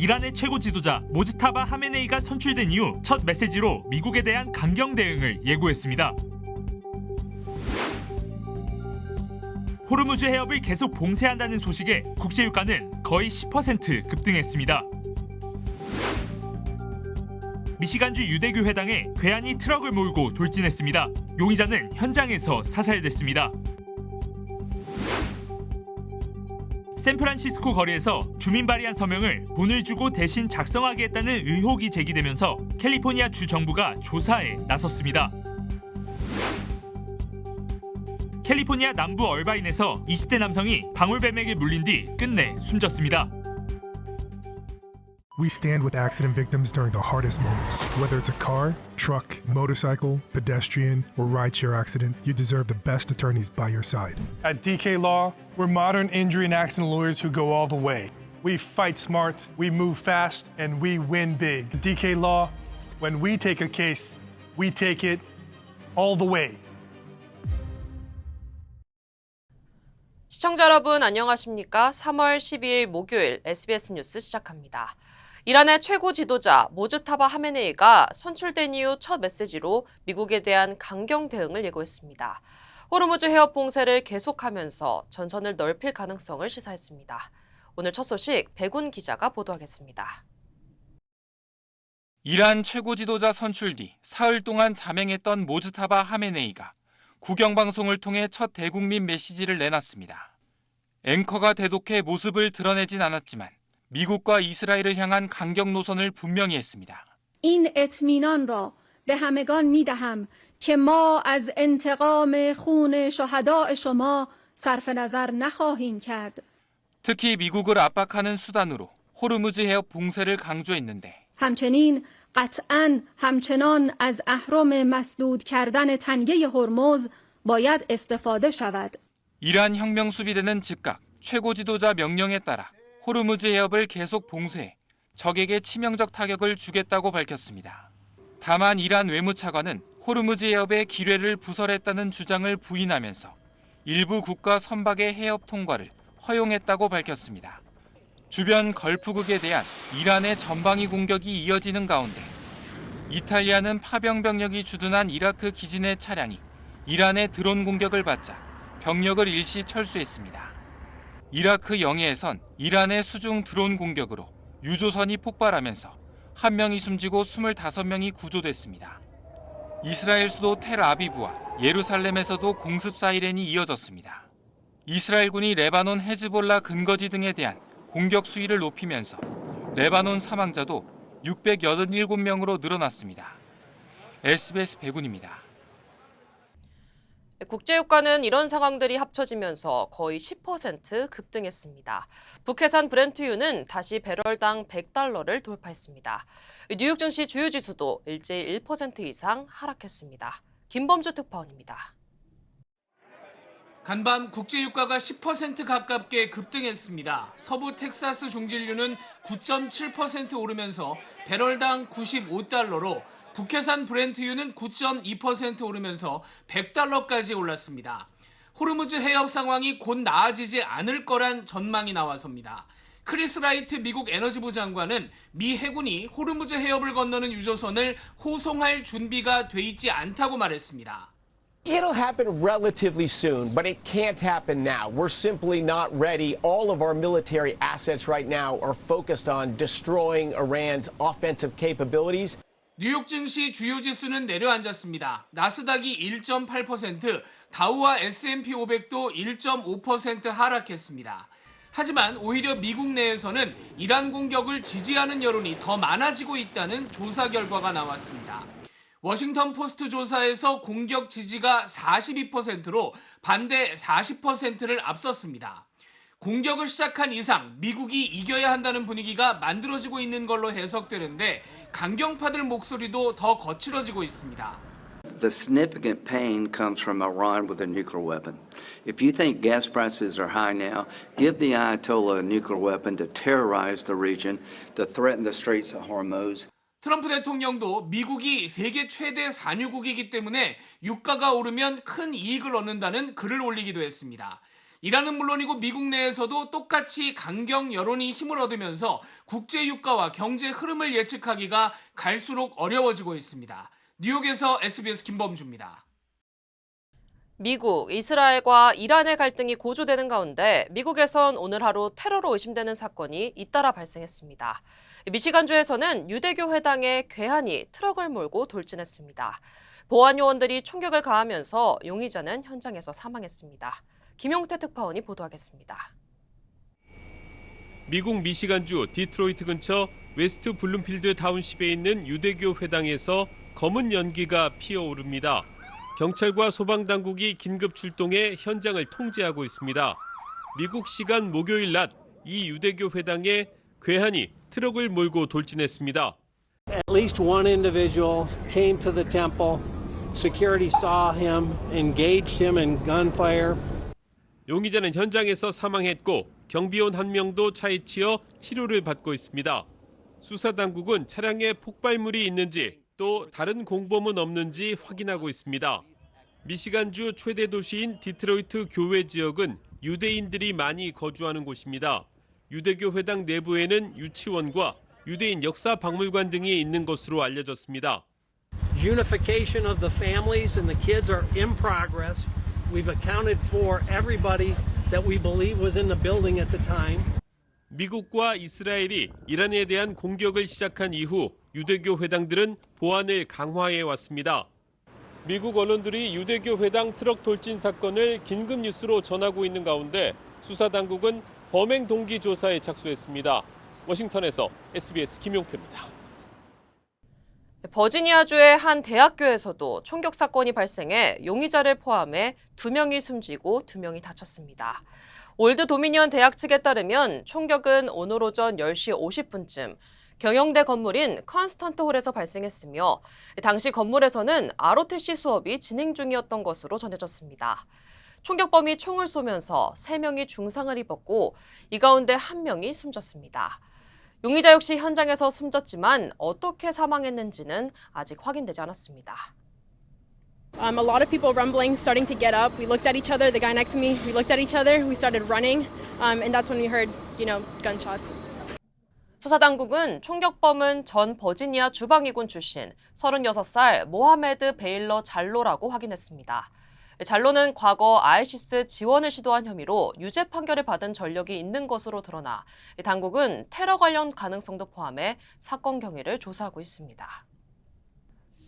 이란의 최고 지도자 모즈타바 하메네이가 선출된 이후 첫 메시지로 미국에 대한 강경 대응을 예고했습니다. 호르무즈 해협을 계속 봉쇄한다는 소식에 국제유가는 거의 10% 급등했습니다. 미시간주 유대교 회당에 괴한이 트럭을 몰고 돌진했습니다. 용의자는 현장에서 사살됐습니다. 샌프란시스코 거리에서 주민 발의한 서명을 돈을 주고 대신 작성하게 했다는 의혹이 제기되면서 캘리포니아 주 정부가 조사에 나섰습니다. 캘리포니아 남부 얼바인에서 20대 남성이 방울뱀에게 물린 뒤 끝내 숨졌습니다. We stand with accident victims during the hardest moments. Whether it's a car, truck, motorcycle, pedestrian, or rideshare accident, you deserve the best attorneys by your side. At DK Law, we're modern injury and accident lawyers who go all the way. We fight smart, we move fast, and we win big. At DK Law, when we take a case, we take it all the way. 시청자 여러분 안녕하십니까? 3월 12일 목요일 SBS 뉴스 시작합니다. 이란의 최고 지도자 모즈타바 하메네이가 선출된 이후 첫 메시지로 미국에 대한 강경 대응을 예고했습니다. 호르무즈 해협 봉쇄를 계속하면서 전선을 넓힐 가능성을 시사했습니다. 오늘 첫 소식 백운 기자가 보도하겠습니다. 이란 최고 지도자 선출 뒤 사흘 동안 잠행했던 모즈타바 하메네이가 국영방송을 통해 첫 대국민 메시지를 내놨습니다. 앵커가 대독해 모습을 드러내진 않았지만 미국과 이스라엘을 향한 강경 노선을 분명히 했습니다. این اطمینان را به همگان می‌دهم که ما از انتقام خون شهداء شما صرف نظر نخواهیم کرد. 특히 미국을 압박하는 수단으로 호르무즈 해협 봉쇄를 강조했는데 همچنین قطعاً همچنان از اهرم مسدود کردن تنگه هرمز باید استفاده شود. 이란 혁명 수비대는 즉각 최고 지도자 명령에 따라 호르무즈 해협을 계속 봉쇄해 적에게 치명적 타격을 주겠다고 밝혔습니다. 다만 이란 외무차관은 호르무즈 해협의 기뢰를 부설했다는 주장을 부인하면서 일부 국가 선박의 해협 통과를 허용했다고 밝혔습니다. 주변 걸프국에 대한 이란의 전방위 공격이 이어지는 가운데 이탈리아는 파병 병력이 주둔한 이라크 기진의 차량이 이란의 드론 공격을 받자 병력을 일시 철수했습니다. 이라크 영해에선 이란의 수중 드론 공격으로 유조선이 폭발하면서 1명이 숨지고 25명이 구조됐습니다. 이스라엘 수도 텔아비브와 예루살렘에서도 공습 사이렌이 이어졌습니다. 이스라엘군이 레바논 헤즈볼라 근거지 등에 대한 공격 수위를 높이면서 레바논 사망자도 687명으로 늘어났습니다. SBS 백운입니다. 국제유가는 이런 상황들이 합쳐지면서 거의 10% 급등했습니다. 북해산 브렌트유는 다시 배럴당 $100를 돌파했습니다. 뉴욕 증시 주요 지수도 일제히 1% 이상 하락했습니다. 김범주 특파원입니다. 간밤 국제유가가 10% 가깝게 급등했습니다. 서부 텍사스 종질유는 9.7% 오르면서 배럴당 $95로 북해산 브렌트유는 9.2% 오르면서 $100까지 올랐습니다. 호르무즈 해협 상황이 곧 나아지지 않을 거란 전망이 나와서입니다. 크리스 라이트 미국 에너지부 장관은 미 해군이 호르무즈 해협을 건너는 유조선을 호송할 준비가 돼 있지 않다고 말했습니다. It'll happen relatively soon, but it can't happen now. We're simply not ready. All of our military assets right now are focused on destroying Iran's offensive capabilities. 뉴욕 증시 주요 지수는 내려앉았습니다. 나스닥이 1.8%, 다우와 S&P 500도 1.5% 하락했습니다. 하지만 오히려 미국 내에서는 이란 공격을 지지하는 여론이 더 많아지고 있다는 조사 결과가 나왔습니다. 워싱턴 포스트 조사에서 공격 지지가 42%로 반대 40%를 앞섰습니다. 공격을 시작한 이상 미국이 이겨야 한다는 분위기가 만들어지고 있는 걸로 해석되는데 강경파들 목소리도 더 거칠어지고 있습니다. The significant pain comes from Iran with a nuclear weapon. If you think gas prices are high now, give the Ayatollah a nuclear weapon to terrorize the region, to threaten the Straits of Hormuz. 트럼프 대통령도 미국이 세계 최대 산유국이기 때문에 유가가 오르면 큰 이익을 얻는다는 글을 올리기도 했습니다. 이란은 물론이고 미국 내에서도 똑같이 강경 여론이 힘을 얻으면서 국제 유가와 경제 흐름을 예측하기가 갈수록 어려워지고 있습니다. 뉴욕에서 SBS 김범주입니다. 미국, 이스라엘과 이란의 갈등이 고조되는 가운데 미국에선 오늘 하루 테러로 의심되는 사건이 잇따라 발생했습니다. 미시간주에서는 유대교 회당에 괴한이 트럭을 몰고 돌진했습니다. 보안 요원들이 총격을 가하면서 용의자는 현장에서 사망했습니다. 김용태 특파원이 보도하겠습니다. 미국 미시간주 디트로이트 근처 웨스트 블룸필드 타운십에 있는 유대교 회당에서 검은 연기가 피어오릅니다. 경찰과 소방당국이 긴급 출동해 현장을 통제하고 있습니다. 미국 시간 목요일 낮 이 유대교 회당에 괴한이 트럭을 몰고 돌진했습니다. At least one individual came to the temple. Security saw him, engaged him in gunfire. 용의자는 현장에서 사망했고 경비원 한 명도 차에 치여 치료를 받고 있습니다. 수사당국은 차량에 폭발물이 있는지 또 다른 공범은 없는지 확인하고 있습니다. 미시간주 최대 도시인 디트로이트 교외 지역은 유대인들이 많이 거주하는 곳입니다. 유대교 회당 내부에는 유치원과 유대인 역사 박물관 등이 있는 것으로 알려졌습니다. Unification of the families and the kids are in progress. We've accounted for everybody that we believe was in the building at the time. 미국과 이스라엘이 이란에 대한 공격을 시작한 이후 유대교 회당들은 보안을 강화해 왔습니다. 미국 언론들이 유대교 회당 트럭 돌진 사건을 긴급 뉴스로 전하고 있는 가운데 수사당국은 범행 동기 조사에 착수했습니다. 워싱턴에서 SBS 김용태입니다. 버지니아주의 한 대학교에서도 총격 사건이 발생해 용의자를 포함해 2명이 숨지고 2명이 다쳤습니다. 올드 도미니언 대학 측에 따르면 총격은 오늘 오전 10시 50분쯤 경영대 건물인 컨스턴트 홀에서 발생했으며 당시 건물에서는 ROTC 수업이 진행 중이었던 것으로 전해졌습니다. 총격범이 총을 쏘면서 3명이 중상을 입었고 이 가운데 1명이 숨졌습니다. 용의자 역시 현장에서 숨졌지만 어떻게 사망했는지는 아직 확인되지 않았습니다. A lot of people rumbling, starting to get up. We looked at each other, the guy next to me, we looked at each other, we started running, and that's when we heard, gunshots. 수사당국은 총격범은 전 버지니아 주방위군 출신 36살 모하메드 베일러 잘로라고 확인했습니다. 잘로는 과거 ISIS 지원을 시도한 혐의로 유죄 판결을 받은 전력이 있는 것으로 드러나 당국은 테러 관련 가능성도 포함해 사건 경위를 조사하고 있습니다.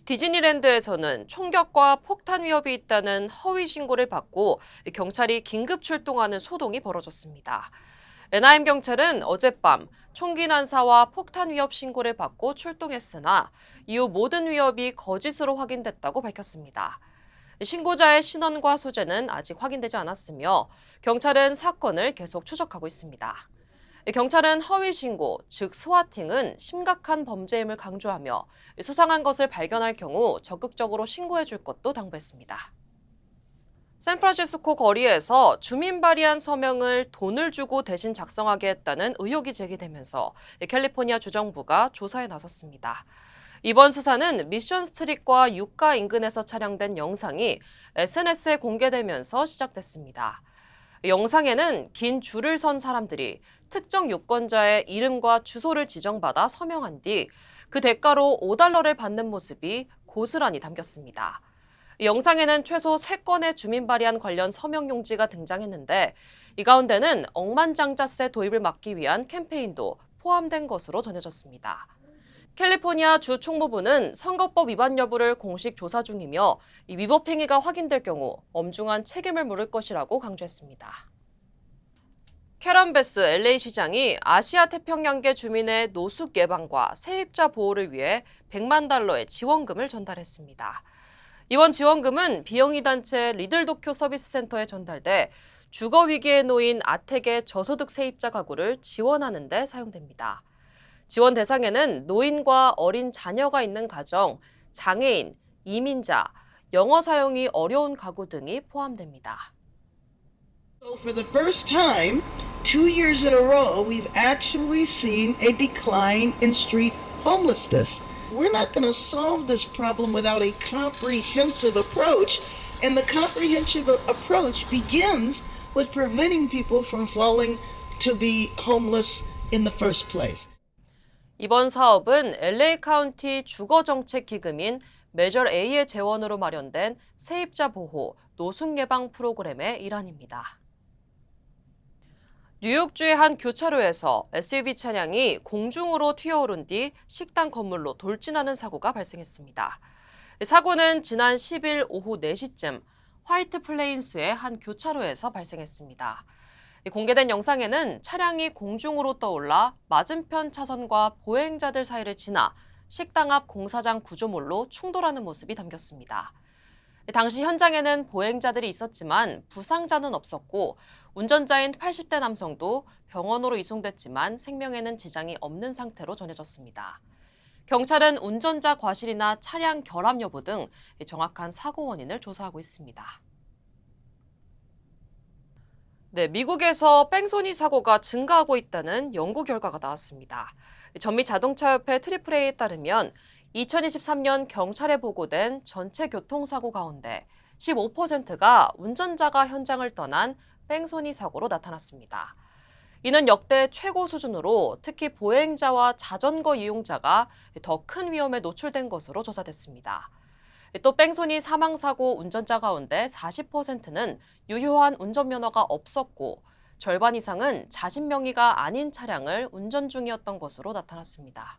디즈니랜드에서는 총격과 폭탄 위협이 있다는 허위 신고를 받고 경찰이 긴급 출동하는 소동이 벌어졌습니다. NIM 경찰은 어젯밤 총기 난사와 폭탄 위협 신고를 받고 출동했으나 이후 모든 위협이 거짓으로 확인됐다고 밝혔습니다. 신고자의 신원과 소재는 아직 확인되지 않았으며 경찰은 사건을 계속 추적하고 있습니다. 경찰은 허위 신고, 즉 스와팅은 심각한 범죄임을 강조하며 수상한 것을 발견할 경우 적극적으로 신고해 줄 것도 당부했습니다. 샌프란시스코 거리에서 주민 발의한 서명을 돈을 주고 대신 작성하게 했다는 의혹이 제기되면서 캘리포니아 주정부가 조사에 나섰습니다. 이번 수사는 미션 스트릿과 유가 인근에서 촬영된 영상이 SNS에 공개되면서 시작됐습니다. 영상에는 긴 줄을 선 사람들이 특정 유권자의 이름과 주소를 지정받아 서명한 뒤 그 대가로 $5를 받는 모습이 고스란히 담겼습니다. 이 영상에는 최소 3건의 주민 발의안 관련 서명 용지가 등장했는데 이 가운데는 억만장자세 도입을 막기 위한 캠페인도 포함된 것으로 전해졌습니다. 캘리포니아 주 총무부는 선거법 위반 여부를 공식 조사 중이며 이 위법 행위가 확인될 경우 엄중한 책임을 물을 것이라고 강조했습니다. 캐런 베스 LA 시장이 아시아 태평양계 주민의 노숙 예방과 세입자 보호를 위해 $100만 지원금을 전달했습니다. 이번 지원금은 비영리 단체 리들 도쿄 서비스 센터에 전달돼 주거 위기에 놓인 아택의 저소득 세입자 가구를 지원하는 데 사용됩니다. 지원 대상에는 노인과 어린 자녀가 있는 가정, 장애인, 이민자, 영어 사용이 어려운 가구 등이 포함됩니다. So for the first time, 2 years in a row, we've actually seen a decline in street homelessness. We're not going to solve this problem without a comprehensive approach, and the comprehensive approach begins was preventing people from falling to be homeless in the first place. 이번 사업은 LA 카운티 주거정책 기금인 메저 A의 재원으로 마련된 세입자 보호, 노숙 예방 프로그램의 일환입니다. 뉴욕주의 한 교차로에서 SUV 차량이 공중으로 튀어오른 뒤 식당 건물로 돌진하는 사고가 발생했습니다. 사고는 지난 10일 오후 4시쯤 화이트 플레인스의 한 교차로에서 발생했습니다. 공개된 영상에는 차량이 공중으로 떠올라 맞은편 차선과 보행자들 사이를 지나 식당 앞 공사장 구조물로 충돌하는 모습이 담겼습니다. 당시 현장에는 보행자들이 있었지만 부상자는 없었고 운전자인 80대 남성도 병원으로 이송됐지만 생명에는 지장이 없는 상태로 전해졌습니다. 경찰은 운전자 과실이나 차량 결함 여부 등 정확한 사고 원인을 조사하고 있습니다. 네, 미국에서 뺑소니 사고가 증가하고 있다는 연구 결과가 나왔습니다. 전미자동차협회 AAA에 따르면 2023년 경찰에 보고된 전체 교통사고 가운데 15%가 운전자가 현장을 떠난 뺑소니 사고로 나타났습니다. 이는 역대 최고 수준으로 특히 보행자와 자전거 이용자가 더 큰 위험에 노출된 것으로 조사됐습니다. 또 뺑소니 사망사고 운전자 가운데 40%는 유효한 운전면허가 없었고 절반 이상은 자신 명의가 아닌 차량을 운전 중이었던 것으로 나타났습니다.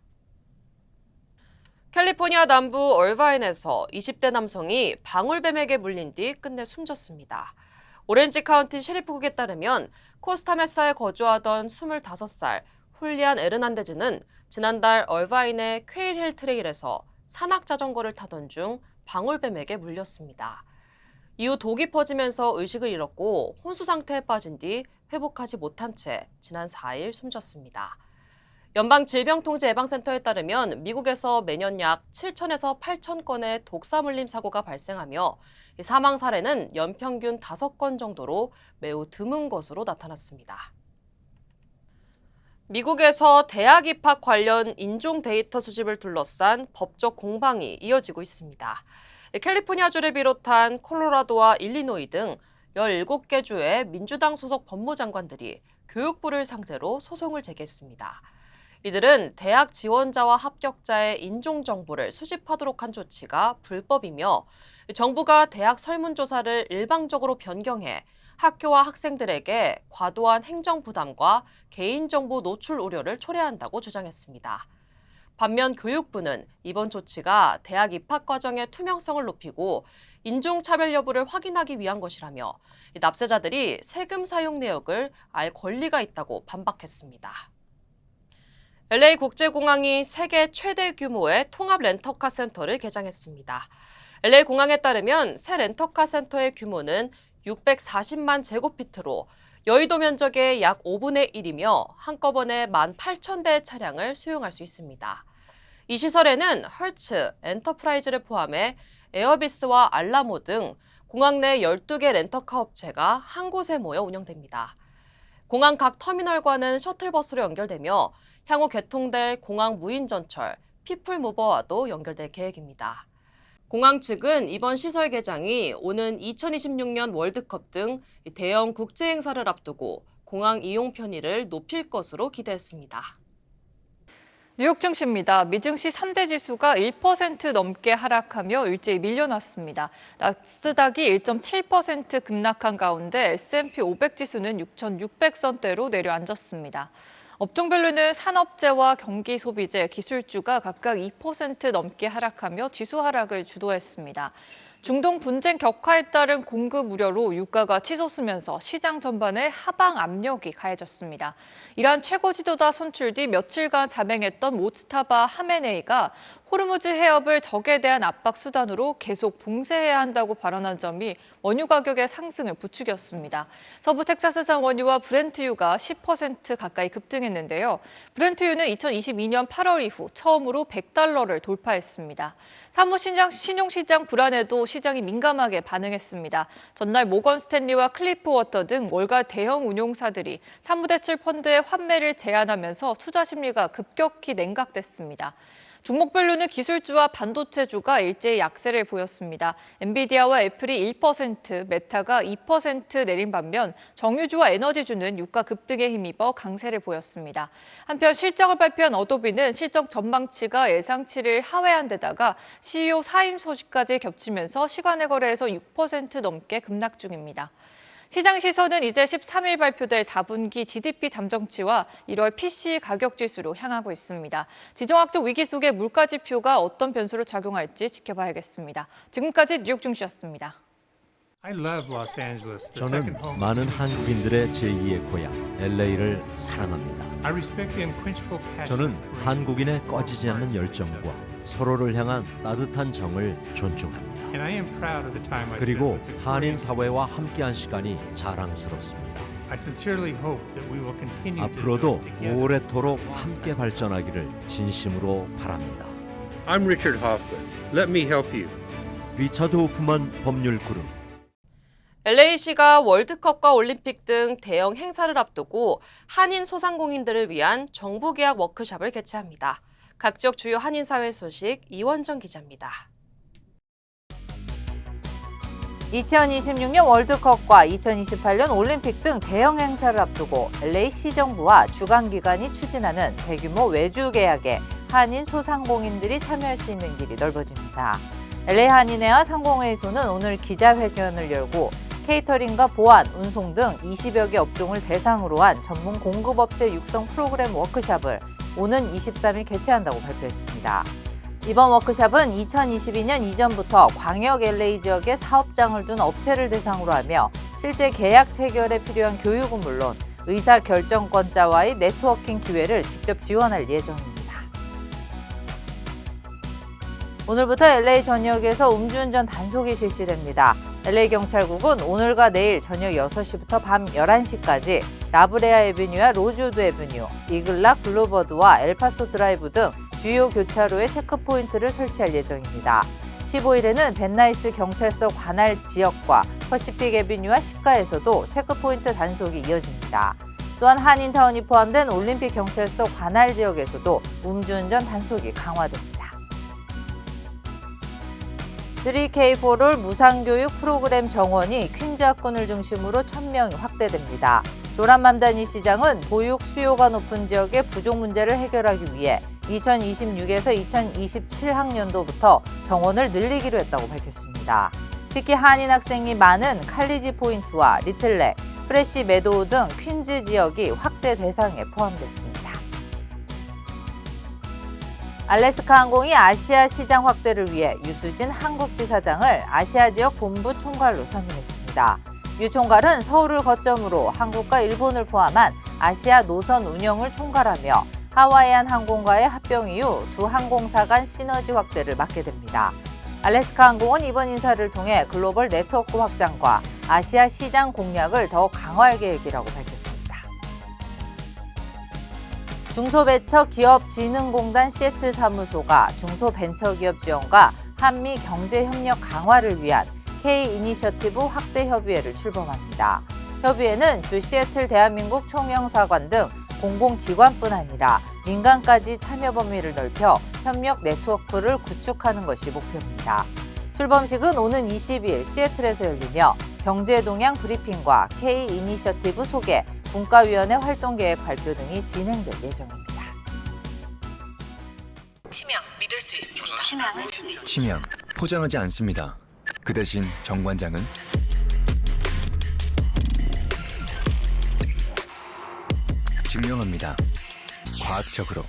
캘리포니아 남부 얼바인에서 20대 남성이 방울뱀에게 물린 뒤 끝내 숨졌습니다. 오렌지 카운티 셰리프국에 따르면 코스타메사에 거주하던 25살 훌리안 에르난데즈는 지난달 얼바인의 퀘일힐 트레일에서 산악 자전거를 타던 중 방울뱀에게 물렸습니다. 이후 독이 퍼지면서 의식을 잃었고 혼수 상태에 빠진 뒤 회복하지 못한 채 지난 4일 숨졌습니다. 연방질병통제예방센터에 따르면 미국에서 매년 약 7천에서 8천 건의 독사물림 사고가 발생하며 사망 사례는 연평균 5건 정도로 매우 드문 것으로 나타났습니다. 미국에서 대학 입학 관련 인종 데이터 수집을 둘러싼 법적 공방이 이어지고 있습니다. 캘리포니아주를 비롯한 콜로라도와 일리노이 등 17개 주의 민주당 소속 법무장관들이 교육부를 상대로 소송을 제기했습니다. 이들은 대학 지원자와 합격자의 인종 정보를 수집하도록 한 조치가 불법이며 정부가 대학 설문조사를 일방적으로 변경해 학교와 학생들에게 과도한 행정 부담과 개인정보 노출 우려를 초래한다고 주장했습니다. 반면 교육부는 이번 조치가 대학 입학 과정의 투명성을 높이고 인종차별 여부를 확인하기 위한 것이라며 납세자들이 세금 사용 내역을 알 권리가 있다고 반박했습니다. LA 국제공항이 세계 최대 규모의 통합 렌터카 센터를 개장했습니다. LA 공항에 따르면 새 렌터카 센터의 규모는 640만 제곱피트로 여의도 면적의 약 5분의 1이며 한꺼번에 18,000대의 차량을 수용할 수 있습니다. 이 시설에는 헐츠, 엔터프라이즈를 포함해 에어비스와 알라모 등 공항 내 12개 렌터카 업체가 한 곳에 모여 운영됩니다. 공항 각 터미널과는 셔틀버스로 연결되며 향후 개통될 공항 무인전철, 피플무버와도 연결될 계획입니다. 공항 측은 이번 시설 개장이 오는 2026년 월드컵 등 대형 국제 행사를 앞두고 공항 이용 편의를 높일 것으로 기대했습니다. 뉴욕 증시입니다. 미증시 3대 지수가 1% 넘게 하락하며 일제히 밀려났습니다. 나스닥이 1.7% 급락한 가운데 S&P 500 지수는 6,600선대로 내려앉았습니다. 업종별로는 산업재와 경기 소비재, 기술주가 각각 2% 넘게 하락하며 지수 하락을 주도했습니다. 중동 분쟁 격화에 따른 공급 우려로 유가가 치솟으면서 시장 전반에 하방 압력이 가해졌습니다. 이란 최고 지도자 선출 뒤 며칠간 자맹했던 모츠타바 하메네이가 호르무즈 해협을 적에 대한 압박 수단으로 계속 봉쇄해야 한다고 발언한 점이 원유 가격의 상승을 부추겼습니다. 서부 텍사스산 원유와 브렌트유가 10% 가까이 급등했는데요. 브렌트유는 2022년 8월 이후 처음으로 $100를 돌파했습니다. 신용시장 불안에도 시장이 민감하게 반응했습니다. 전날 모건 스탠리와 클리프워터 등 월가 대형 운용사들이 사무대출 펀드의 환매를 제한하면서 투자 심리가 급격히 냉각됐습니다. 종목별로는 기술주와 반도체주가 일제히 약세를 보였습니다. 엔비디아와 애플이 1%, 메타가 2% 내린 반면 정유주와 에너지주는 유가 급등에 힘입어 강세를 보였습니다. 한편 실적을 발표한 어도비는 실적 전망치가 예상치를 하회한 데다가 CEO 사임 소식까지 겹치면서 시간의 거래에서 6% 넘게 급락 중입니다. 시장 시선은 이제 13일 발표될 4분기 GDP 잠정치와 1월 PC 가격 지수로 향하고 있습니다. 지정학적 위기 속에 물가 지표가 어떤 변수로 작용할지 지켜봐야겠습니다. 지금까지 뉴욕 증시였습니다. 저는 많은 한국인들의 제2의 고향 LA를 사랑합니다. 저는 한국인의 꺼지지 않는 열정과 서로를 향한 따뜻한 정을 존중합니다. 그리고 한인 사회와 함께한 시간이 자랑스럽습니다. 앞으로도 오래도록 함께 발전하기를 진심으로 바랍니다. I'm Richard Hoffman. Let me help you. 리처드 호프만 법률 그룹. LA시가 월드컵과 올림픽 등 대형 행사를 앞두고 한인 소상공인들을 위한 정부 계약 워크숍을 개최합니다. 각 지역 주요 한인 사회 소식 이원정 기자입니다. 2026년 월드컵과 2028년 올림픽 등 대형 행사를 앞두고 LA 시정부와 주관기관이 추진하는 대규모 외주 계약에 한인 소상공인들이 참여할 수 있는 길이 넓어집니다. LA 한인회와 상공회의소는 오늘 기자회견을 열고 케이터링과 보안, 운송 등 20여 개 업종을 대상으로 한 전문 공급업체 육성 프로그램 워크숍을 오는 23일 개최한다고 발표했습니다. 이번 워크숍은 2022년 이전부터 광역 LA 지역에 사업장을 둔 업체를 대상으로 하며 실제 계약 체결에 필요한 교육은 물론 의사결정권자와의 네트워킹 기회를 직접 지원할 예정입니다. 오늘부터 LA 전역에서 음주운전 단속이 실시됩니다. LA 경찰국은 오늘과 내일 저녁 6시부터 밤 11시까지 라브레아 애비뉴와 로즈우드 애비뉴, 이글락 블루버드와 엘파소 드라이브 등 주요 교차로에 체크포인트를 설치할 예정입니다. 15일에는 벤나이스 경찰서 관할 지역과 퍼시픽 애비뉴와 시가에서도 체크포인트 단속이 이어집니다. 또한 한인타운이 포함된 올림픽 경찰서 관할 지역에서도 음주운전 단속이 강화됩니다. 3K4롤 무상교육 프로그램 정원이 퀸즈 학군을 중심으로 1,000명이 확대됩니다. 조란맘다니 시장은 보육 수요가 높은 지역의 부족 문제를 해결하기 위해 2026에서 2027학년도부터 정원을 늘리기로 했다고 밝혔습니다. 특히 한인 학생이 많은 칼리지 포인트와 리틀렉, 프레시 메도우 등 퀸즈 지역이 확대 대상에 포함됐습니다. 알래스카 항공이 아시아 시장 확대를 위해 유수진 한국지사장을 아시아 지역 본부 총괄로 선임했습니다. 유 총괄은 서울을 거점으로 한국과 일본을 포함한 아시아 노선 운영을 총괄하며 하와이안 항공과의 합병 이후 두 항공사 간 시너지 확대를 맡게 됩니다. 알래스카 항공은 이번 인사를 통해 글로벌 네트워크 확장과 아시아 시장 공략을 더욱 강화할 계획이라고 밝혔습니다. 중소벤처기업진흥공단 시애틀 사무소가 중소벤처기업 지원과 한미 경제협력 강화를 위한 K-이니셔티브 확대 협의회를 출범합니다. 협의회는 주 시애틀 대한민국 총영사관 등 공공기관뿐 아니라 민간까지 참여 범위를 넓혀 협력 네트워크를 구축하는 것이 목표입니다. 출범식은 오는 22일 시애틀에서 열리며 경제동향 브리핑과 K-이니셔티브 소개, 분과위원회 활동계획 발표 등이 진행될 예정입니다. 치명 믿을 수 있습니다. 치명 포장하지 않습니다. 그 대신 정관장은 증명합니다. 과학적으로.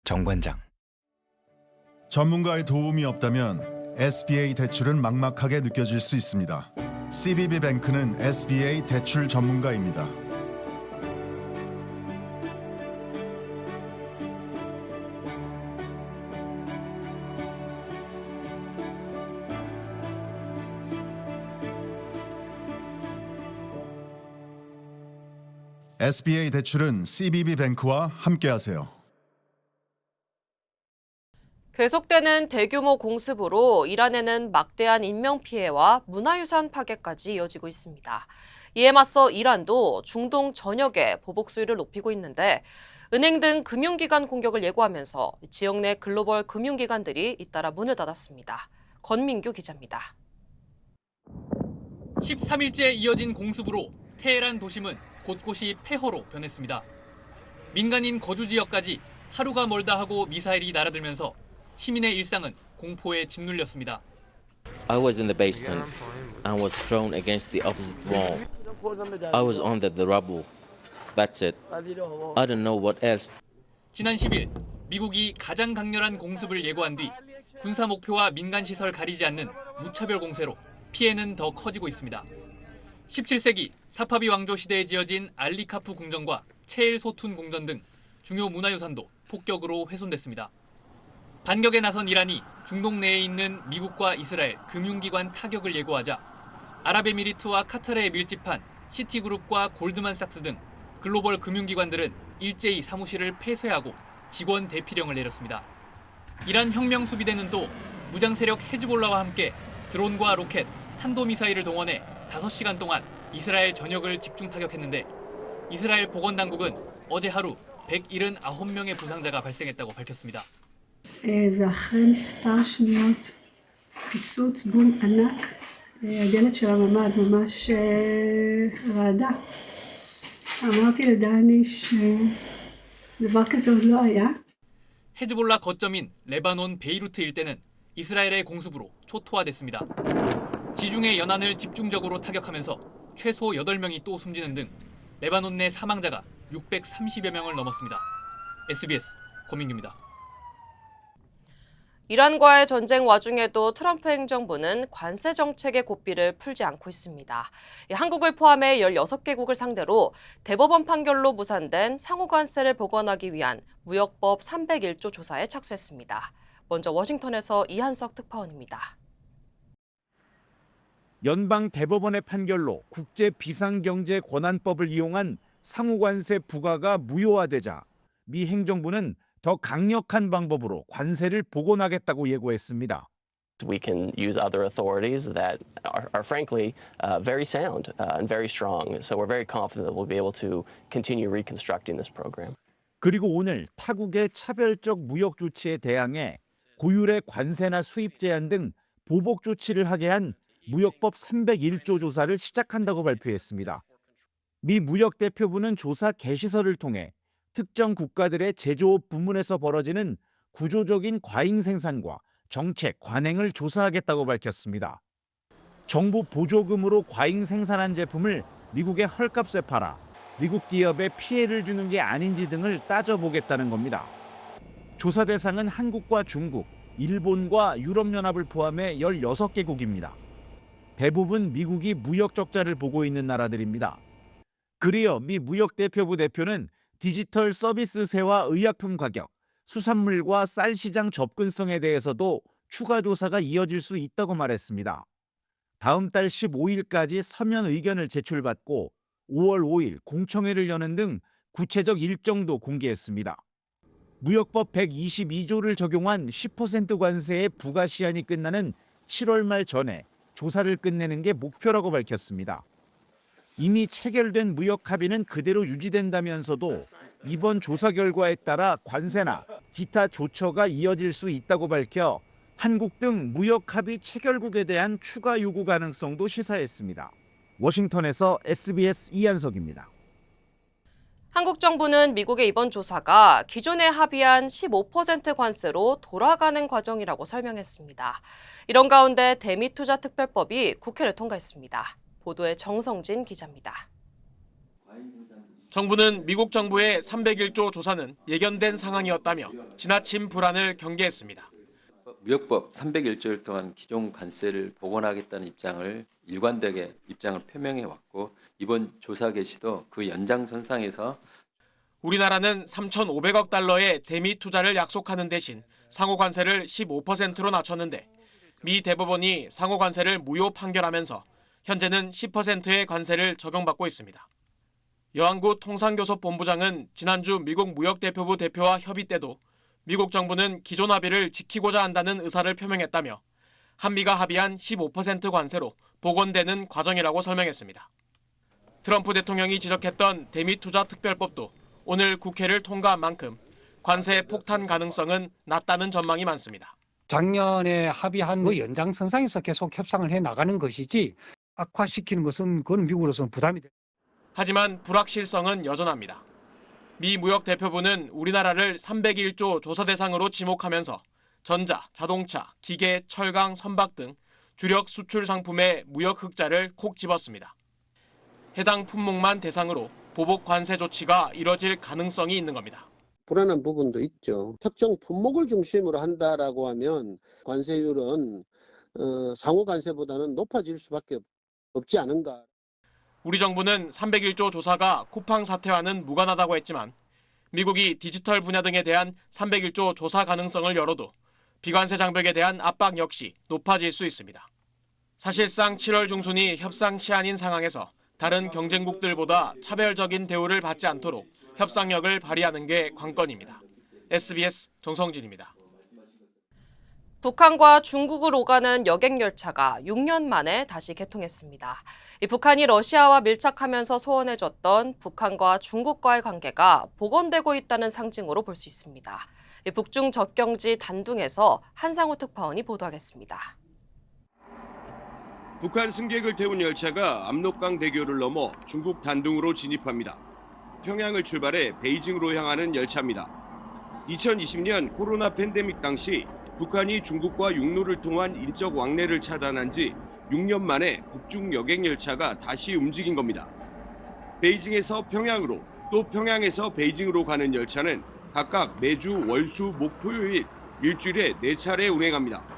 정관장. 전문가의 도움이 없다면 SBA 대출은 막막하게 느껴질 수 있습니다. CBB뱅크는 SBA 대출 전문가입니다. SBA 대출은 CBB뱅크와 함께하세요. 계속되는 대규모 공습으로 이란에는 막대한 인명피해와 문화유산 파괴까지 이어지고 있습니다. 이에 맞서 이란도 중동 전역에 보복 수위를 높이고 있는데 은행 등 금융기관 공격을 예고하면서 지역 내 글로벌 금융기관들이 잇따라 문을 닫았습니다. 권민규 기자입니다. 13일째 이어진 공습으로 테헤란 도심은 곳곳이 폐허로 변했습니다. 민간인 거주 지역까지 하루가 멀다 하고 미사일이 날아들면서 시민의 일상은 공포에 짓눌렸습니다. I was in the basement and was thrown against the opposite wall. I was under the rubble. That's it. I don't know what else. 지난 10일 미국이 가장 강렬한 공습을 예고한 뒤 군사 목표와 민간 시설 가리지 않는 무차별 공세로 피해는 더 커지고 있습니다. 17세기 사파비 왕조 시대에 지어진 알리카프 궁전과 체일 소툰 궁전 등 중요 문화유산도 폭격으로 훼손됐습니다. 반격에 나선 이란이 중동 내에 있는 미국과 이스라엘 금융기관 타격을 예고하자 아랍에미리트와 카타르에 밀집한 시티그룹과 골드만삭스 등 글로벌 금융기관들은 일제히 사무실을 폐쇄하고 직원 대피령을 내렸습니다. 이란 혁명수비대는 또 무장세력 헤즈볼라와 함께 드론과 로켓, 탄도미사일을 동원해 5시간 동안 이스라엘 전역을 집중 타격했는데 이스라엘 보건당국은 어제 하루 179명의 부상자가 발생했다고 밝혔습니다. ואחרי מספר שניות פיצוץ בום ענק, הדלת של הממ"ד ממש רעדה. אמרתי לדני שדבר כזה עוד לא היה. 헤즈볼라 거점인 레바논 베이루트 일대는 이스라엘의 공습으로 초토화됐습니다. 지중해 연안을 집중적으로 타격하면서 최소 8명이 또 숨지는 등 레바논 내 사망자가 630여 명을 넘었습니다. SBS 권민규입니다. 이란과의 전쟁 와중에도 트럼프 행정부는 관세 정책의 고삐를 풀지 않고 있습니다. 한국을 포함해 16개국을 상대로 대법원 판결로 무산된 상호관세를 복원하기 위한 무역법 301조 조사에 착수했습니다. 먼저 워싱턴에서 이한석 특파원입니다. 연방 대법원의 판결로 국제비상경제권한법을 이용한 상호관세 부과가 무효화되자 미 행정부는 더 강력한 방법으로 관세를 복원하겠다고 예고했습니다. We can use other authorities that are frankly very sound and very strong. So we're very confident that we'll be able to continue reconstructing this program. 그리고 오늘 타국의 차별적 무역 조치에 대항해 고율의 관세나 수입 제한 등 보복 조치를 하게 한 무역법 301조 조사를 시작한다고 발표했습니다. 미 무역대표부는 조사 게시서를 통해 특정 국가들의 제조업 부문에서 벌어지는 구조적인 과잉 생산과 정책, 관행을 조사하겠다고 밝혔습니다. 정부 보조금으로 과잉 생산한 제품을 미국에 헐값에 팔아 미국 기업에 피해를 주는 게 아닌지 등을 따져보겠다는 겁니다. 조사 대상은 한국과 중국, 일본과 유럽연합을 포함해 16개국입니다. 대부분 미국이 무역 적자를 보고 있는 나라들입니다. 그리어 미 무역대표부 대표는 디지털 서비스세와 의약품 가격, 수산물과 쌀 시장 접근성에 대해서도 추가 조사가 이어질 수 있다고 말했습니다. 다음 달 15일까지 서면 의견을 제출받고 5월 5일 공청회를 여는 등 구체적 일정도 공개했습니다. 무역법 122조를 적용한 10% 관세의 부과 시한이 끝나는 7월 말 전에 조사를 끝내는 게 목표라고 밝혔습니다. 이미 체결된 무역 합의는 그대로 유지된다면서도 이번 조사 결과에 따라 관세나 기타 조처가 이어질 수 있다고 밝혀 한국 등 무역 합의 체결국에 대한 추가 요구 가능성도 시사했습니다. 워싱턴에서 SBS 이한석입니다. 한국 정부는 미국의 이번 조사가 기존에 합의한 15% 관세로 돌아가는 과정이라고 설명했습니다. 이런 가운데 대미투자특별법이 국회를 통과했습니다. 보도에 정성진 기자입니다. 정부는 미국 정부의 301조 조사는 예견된 상황이었다며 지나친 불안을 경계했습니다. 무역법 301조를 통한 기존 관세를 복원하겠다는 입장을 일관되게 입장을 표명해 왔고 이번 조사 개시도 그 연장선상에서 우리나라는 3,500억 달러의 대미 투자를 약속하는 대신 상호 관세를 15%로 낮췄는데 미 대법원이 상호 관세를 무효 판결하면서 현재는 10%의 관세를 적용받고 있습니다. 여한구 통상교섭본부장은 지난주 미국 무역대표부 대표와 협의 때도 미국 정부는 기존 합의를 지키고자 한다는 의사를 표명했다며 한미가 합의한 15% 관세로 복원되는 과정이라고 설명했습니다. 트럼프 대통령이 지적했던 대미 투자 특별법도 오늘 국회를 통과한 만큼 관세 폭탄 가능성은 낮다는 전망이 많습니다. 작년에 합의한 그 연장선상에서 계속 협상을 해 나가는 것이지 악화시키는 것은 그건 미국으로서는 부담이 됩니다. 하지만 불확실성은 여전합니다. 미 무역 대표부는 우리나라를 301조 조사 대상으로 지목하면서 전자, 자동차, 기계, 철강, 선박 등 주력 수출 상품의 무역 흑자를 콕 집었습니다. 해당 품목만 대상으로 보복 관세 조치가 이뤄질 가능성이 있는 겁니다. 불안한 부분도 있죠. 특정 품목을 중심으로 한다라고 하면 관세율은 상호 관세보다는 높아질 수밖에 없지 않은가. 우리 정부는 301조 조사가 쿠팡 사태와는 무관하다고 했지만 미국이 디지털 분야 등에 대한 301조 조사 가능성을 열어도 비관세 장벽에 대한 압박 역시 높아질 수 있습니다. 사실상 7월 중순이 협상 시한인 상황에서 다른 경쟁국들보다 차별적인 대우를 받지 않도록 협상력을 발휘하는 게 관건입니다. SBS 정성진입니다. 북한과 중국을 오가는 여객열차가 6년 만에 다시 개통했습니다. 북한이 러시아와 밀착하면서 소원해줬던 북한과 중국과의 관계가 복원되고 있다는 상징으로 볼 수 있습니다. 북중 접경지 단둥에서 한상우 특파원이 보도하겠습니다. 북한 승객을 태운 열차가 압록강 대교를 넘어 중국 단둥으로 진입합니다. 평양을 출발해 베이징으로 향하는 열차입니다. 2020년 코로나 팬데믹 당시 북한이 중국과 육로를 통한 인적 왕래를 차단한 지 6년 만에 북중 여객열차가 다시 움직인 겁니다. 베이징에서 평양으로 또 평양에서 베이징으로 가는 열차는 각각 매주 월, 수, 목, 토요일 일주일에 4차례 운행합니다.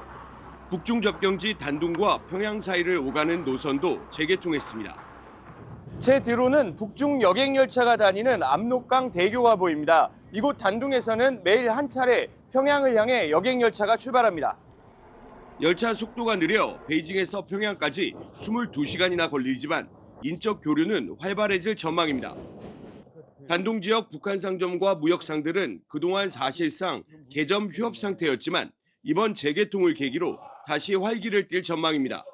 북중 접경지 단둥과 평양 사이를 오가는 노선도 재개통했습니다. 제 뒤로는 북중 여객열차가 다니는 압록강 대교가 보입니다. 이곳 단둥에서는 매일 한 차례 평양을 향해 여객열차가 출발합니다. 열차 속도가 느려 베이징에서 평양까지 22시간이나 걸리지만 인적 교류는 활발해질 전망입니다. 단둥 지역 북한 상점과 무역상들은 그동안 사실상 개점 휴업 상태였지만 이번 재개통을 계기로 다시 활기를 띨 전망입니다.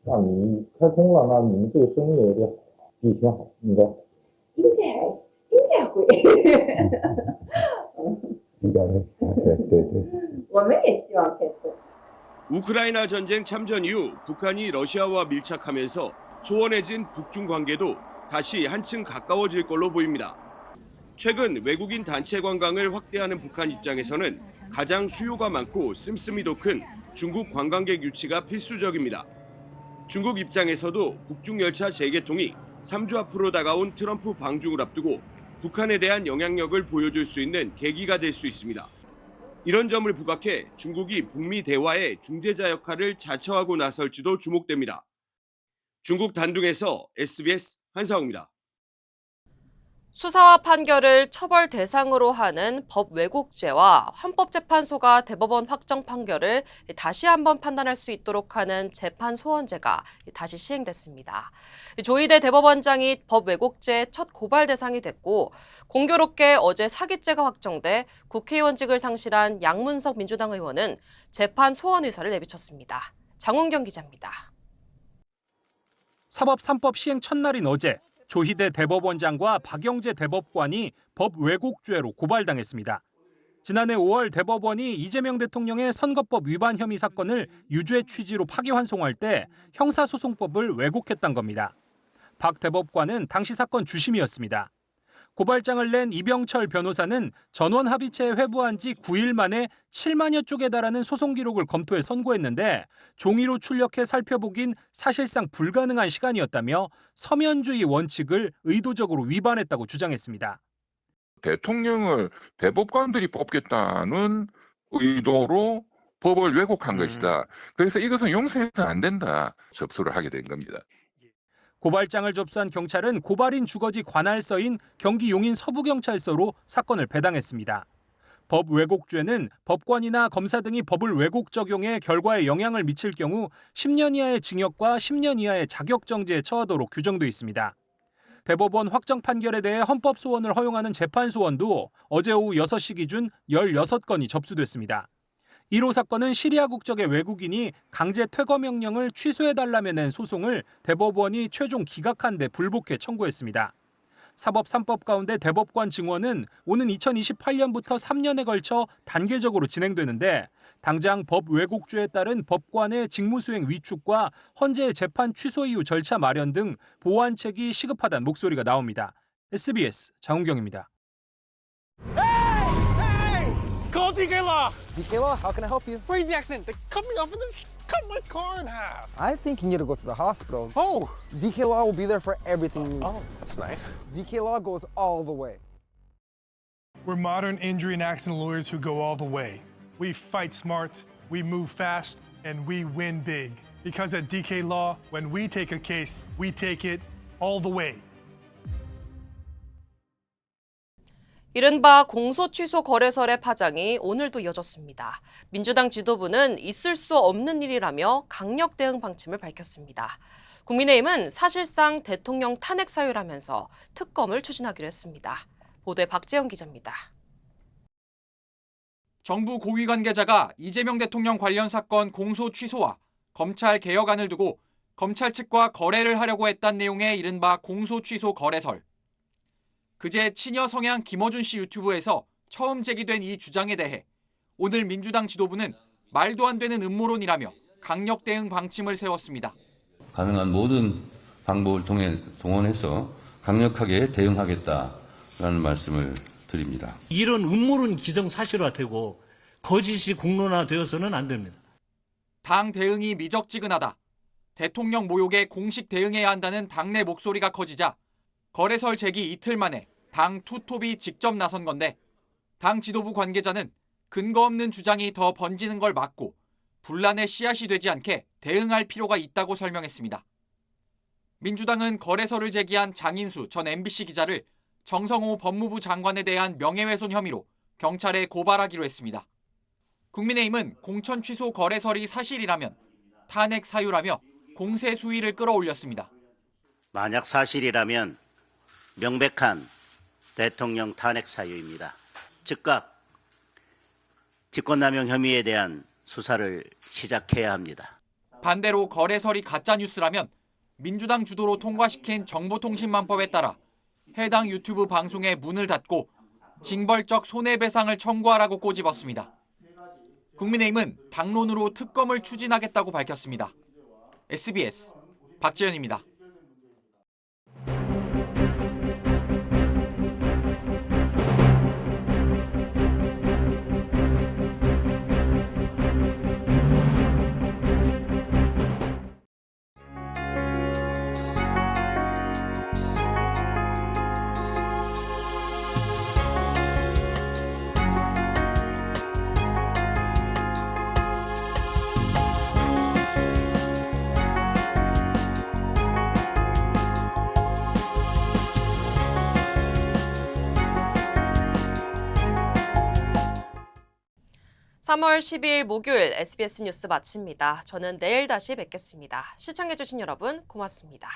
让你开通了，那你们这个生意也比以前好，应该。应该会。应该会，对。我们也希望开通。 우크라이나 전쟁 참전 이후 북한이 러시아와 밀착하면서 소원해진 북중 관계도 다시 한층 가까워질 걸로 보입니다. 최근 외국인 단체 관광을 확대하는 북한 입장에서는 가장 수요가 많고 씀씀이도 큰 중국 관광객 유치가 필수적입니다. 중국 입장에서도 북중 열차 재개통이 3주 앞으로 다가온 트럼프 방중을 앞두고 북한에 대한 영향력을 보여줄 수 있는 계기가 될 수 있습니다. 이런 점을 부각해 중국이 북미 대화의 중재자 역할을 자처하고 나설지도 주목됩니다. 중국 단둥에서 SBS 한상우입니다. 수사와 판결을 처벌 대상으로 하는 법 왜곡죄와 헌법재판소가 대법원 확정 판결을 다시 한번 판단할 수 있도록 하는 재판 소원제가 다시 시행됐습니다. 조희대 대법원장이 법 왜곡죄의 첫 고발 대상이 됐고 공교롭게 어제 사기죄가 확정돼 국회의원직을 상실한 양문석 민주당 의원은 재판 소원 의사를 내비쳤습니다. 장훈경 기자입니다. 사법 3법 시행 첫날인 어제 조희대 대법원장과 박영재 대법관이 법 왜곡죄로 고발당했습니다. 지난해 5월 대법원이 이재명 대통령의 선거법 위반 혐의 사건을 유죄 취지로 파기환송할 때 형사소송법을 왜곡했던 겁니다. 박 대법관은 당시 사건 주심이었습니다. 고발장을 낸 이병철 변호사는 전원 합의체에 회부한 지 9일 만에 7만여 쪽에 달하는 소송 기록을 검토해 선고했는데 종이로 출력해 살펴보긴 사실상 불가능한 시간이었다며 서면주의 원칙을 의도적으로 위반했다고 주장했습니다. 대통령을 대법관들이 뽑겠다는 의도로 법을 왜곡한 것이다. 그래서 이것은 용서해서는 안 된다. 접수를 하게 된 겁니다. 고발장을 접수한 경찰은 고발인 주거지 관할서인 경기 용인 서부경찰서로 사건을 배당했습니다. 법 왜곡죄는 법관이나 검사 등이 법을 왜곡 적용해 결과에 영향을 미칠 경우 10년 이하의 징역과 10년 이하의 자격정지에 처하도록 규정돼 있습니다. 대법원 확정 판결에 대해 헌법 소원을 허용하는 재판 소원도 어제 오후 6시 기준 16건이 접수됐습니다. 1호 사건은 시리아 국적의 외국인이 강제 퇴거 명령을 취소해달라며 낸 소송을 대법원이 최종 기각한 데 불복해 청구했습니다. 사법 3법 가운데 대법관 증원은 오는 2028년부터 3년에 걸쳐 단계적으로 진행되는데 당장 법 왜곡죄에 따른 법관의 직무수행 위축과 헌재 재판 취소 이후 절차 마련 등 보완책이 시급하다는 목소리가 나옵니다. SBS 장훈경입니다. Call DK Law. DK Law, how can I help you? Crazy accident. They cut me off and then cut my car in half. I think you need to go to the hospital. Oh. DK Law will be there for everything you need. Oh, that's nice. DK Law goes all the way. We're modern injury and accident lawyers who go all the way. We fight smart, we move fast, and we win big. Because at DK Law, when we take a case, we take it all the way. 이른바 공소 취소 거래설의 파장이 오늘도 이어졌습니다. 민주당 지도부는 있을 수 없는 일이라며 강력 대응 방침을 밝혔습니다. 국민의힘은 사실상 대통령 탄핵 사유라면서 특검을 추진하기로 했습니다. 보도에 박재영 기자입니다. 정부 고위 관계자가 이재명 대통령 관련 사건 공소 취소와 검찰 개혁안을 두고 검찰 측과 거래를 하려고 했다는 내용의 이른바 공소 취소 거래설. 그제 친여 성향 김어준 씨 유튜브에서 처음 제기된 이 주장에 대해 오늘 민주당 지도부는 말도 안 되는 음모론이라며 강력 대응 방침을 세웠습니다. 가능한 모든 방법을 통해 동원해서 강력하게 대응하겠다라는 말씀을 드립니다. 이런 음모론 기정사실화되고 거짓이 공론화되어서는 안 됩니다. 당 대응이 미적지근하다. 대통령 모욕에 공식 대응해야 한다는 당내 목소리가 커지자 거래설 제기 이틀 만에 당 투톱이 직접 나선 건데 당 지도부 관계자는 근거 없는 주장이 더 번지는 걸 막고 분란의 씨앗이 되지 않게 대응할 필요가 있다고 설명했습니다. 민주당은 거래설을 제기한 장인수 전 MBC 기자를 정성호 법무부 장관에 대한 명예훼손 혐의로 경찰에 고발하기로 했습니다. 국민의힘은 공천 취소 거래설이 사실이라면 탄핵 사유라며 공세 수위를 끌어올렸습니다. 만약 사실이라면 명백한 대통령 탄핵 사유입니다. 즉각 직권남용 혐의에 대한 수사를 시작해야 합니다. 반대로 거래설이 가짜뉴스라면 민주당 주도로 통과시킨 정보통신망법에 따라 해당 유튜브 방송에 문을 닫고 징벌적 손해배상을 청구하라고 꼬집었습니다. 국민의힘은 당론으로 특검을 추진하겠다고 밝혔습니다. SBS 박재현입니다. (3월 12일) 목요일 SBS 뉴스 마칩니다. 저는 내일 다시 뵙겠습니다. 시청해주신 여러분 고맙습니다.